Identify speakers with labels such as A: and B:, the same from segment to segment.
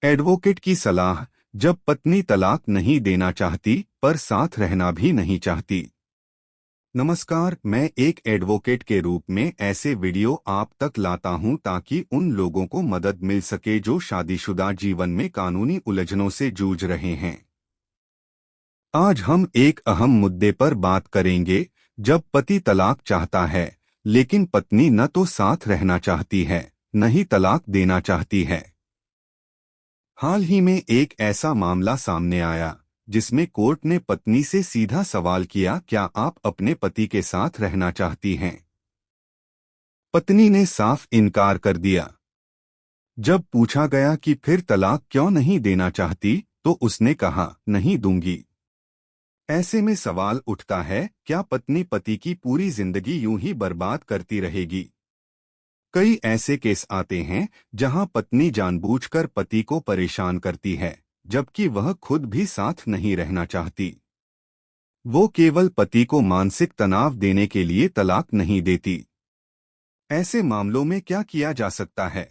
A: Advocate की सलाह। जब पत्नी तलाक नहीं देना चाहती पर साथ रहना भी नहीं चाहती। नमस्कार, मैं एक एडवोकेट के रूप में ऐसे वीडियो आप तक लाता हूं ताकि उन लोगों को मदद मिल सके जो शादीशुदा जीवन में कानूनी उलझनों से जूझ रहे हैं। आज हम एक अहम मुद्दे पर बात करेंगे। जब पति तलाक चाहता है लेकिन पत्नी न तो साथ रहना चाहती है न ही तलाक देना चाहती है। हाल ही में एक ऐसा मामला सामने आया जिसमें कोर्ट ने पत्नी से सीधा सवाल किया, क्या आप अपने पति के साथ रहना चाहती हैं? पत्नी ने साफ इनकार कर दिया। जब पूछा गया कि फिर तलाक क्यों नहीं देना चाहती, तो उसने कहा, नहीं दूंगी। ऐसे में सवाल उठता है, क्या पत्नी पति की पूरी जिंदगी यूं ही बर्बाद करती रहेगी? कई ऐसे केस आते हैं जहां पत्नी जानबूझकर पति को परेशान करती है, जबकि वह खुद भी साथ नहीं रहना चाहती। वो केवल पति को मानसिक तनाव देने के लिए तलाक नहीं देती। ऐसे मामलों में क्या किया जा सकता है?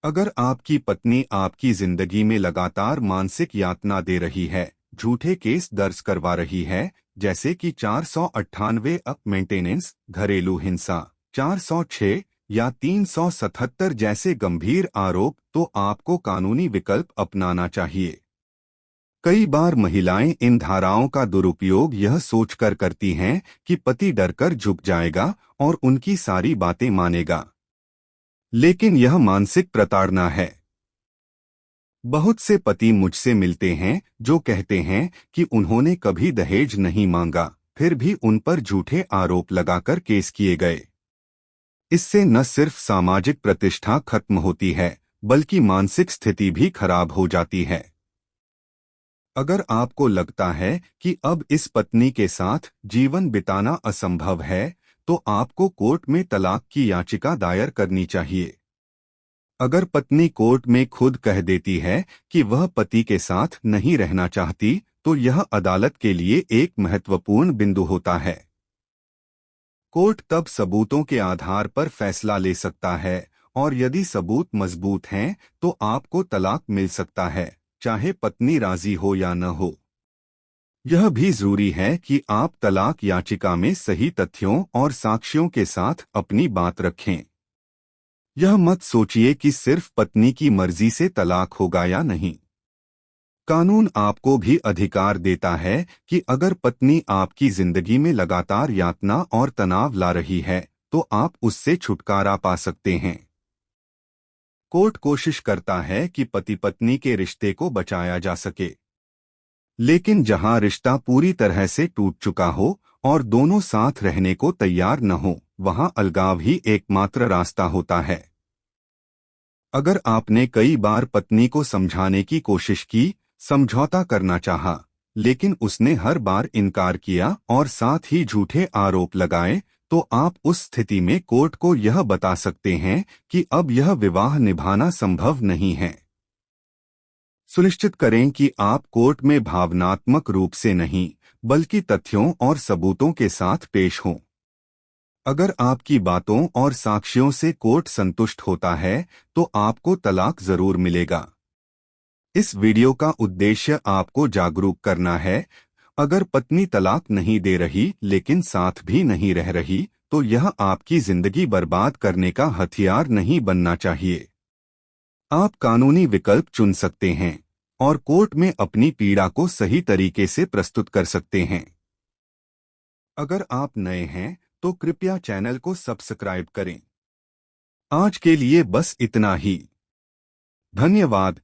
A: अगर आपकी पत्नी आपकी जिंदगी में लगातार मानसिक यातना दे रही है, झूठे केस दर्ज करवा रही है, जैसे कि 498 अप मेंटेनेंस, घरेलू हिंसा, 406 या 377 जैसे गंभीर आरोप, तो आपको कानूनी विकल्प अपनाना चाहिए। कई बार महिलाएं इन धाराओं का दुरुपयोग यह सोचकर करती हैं कि पति डरकर झुक जाएगा और उनकी सारी बातें मानेगा, लेकिन यह मानसिक प्रताड़ना है। बहुत से पति मुझसे मिलते हैं जो कहते हैं कि उन्होंने कभी दहेज नहीं मांगा, फिर भी उन पर झूठे आरोप लगाकर केस किए गए। इससे न सिर्फ सामाजिक प्रतिष्ठा खत्म होती है, बल्कि मानसिक स्थिति भी खराब हो जाती है। अगर आपको लगता है कि अब इस पत्नी के साथ जीवन बिताना असंभव है, तो आपको कोर्ट में तलाक की याचिका दायर करनी चाहिए। अगर पत्नी कोर्ट में खुद कह देती है कि वह पति के साथ नहीं रहना चाहती, तो यह अदालत के लिए एक महत्वपूर्ण बिंदु होता है। कोर्ट तब सबूतों के आधार पर फैसला ले सकता है, और यदि सबूत मजबूत हैं, तो आपको तलाक मिल सकता है, चाहे पत्नी राजी हो या न हो। यह भी जरूरी है कि आप तलाक याचिका में सही तथ्यों और साक्ष्यों के साथ अपनी बात रखें। यह मत सोचिए कि सिर्फ पत्नी की मर्जी से तलाक होगा या नहीं। कानून आपको भी अधिकार देता है कि अगर पत्नी आपकी जिंदगी में लगातार यातना और तनाव ला रही है, तो आप उससे छुटकारा पा सकते हैं। कोर्ट कोशिश करता है कि पति पत्नी के रिश्ते को बचाया जा सके, लेकिन जहां रिश्ता पूरी तरह से टूट चुका हो और दोनों साथ रहने को तैयार न हो, वहां अलगाव ही एकमात्र रास्ता होता है। अगर आपने कई बार पत्नी को समझाने की कोशिश की, समझौता करना चाहा, लेकिन उसने हर बार इनकार किया और साथ ही झूठे आरोप लगाए, तो आप उस स्थिति में कोर्ट को यह बता सकते हैं कि अब यह विवाह निभाना संभव नहीं है। सुनिश्चित करें कि आप कोर्ट में भावनात्मक रूप से नहीं, बल्कि तथ्यों और सबूतों के साथ पेश हों। अगर आपकी बातों और साक्ष्यों से कोर्ट संतुष्ट होता है, तो आपको तलाक जरूर मिलेगा। इस वीडियो का उद्देश्य आपको जागरूक करना है। अगर पत्नी तलाक नहीं दे रही लेकिन साथ भी नहीं रह रही, तो यह आपकी जिंदगी बर्बाद करने का हथियार नहीं बनना चाहिए। आप कानूनी विकल्प चुन सकते हैं और कोर्ट में अपनी पीड़ा को सही तरीके से प्रस्तुत कर सकते हैं। अगर आप नए हैं तो कृपया चैनल को सब्सक्राइब करें। आज के लिए बस इतना ही। धन्यवाद।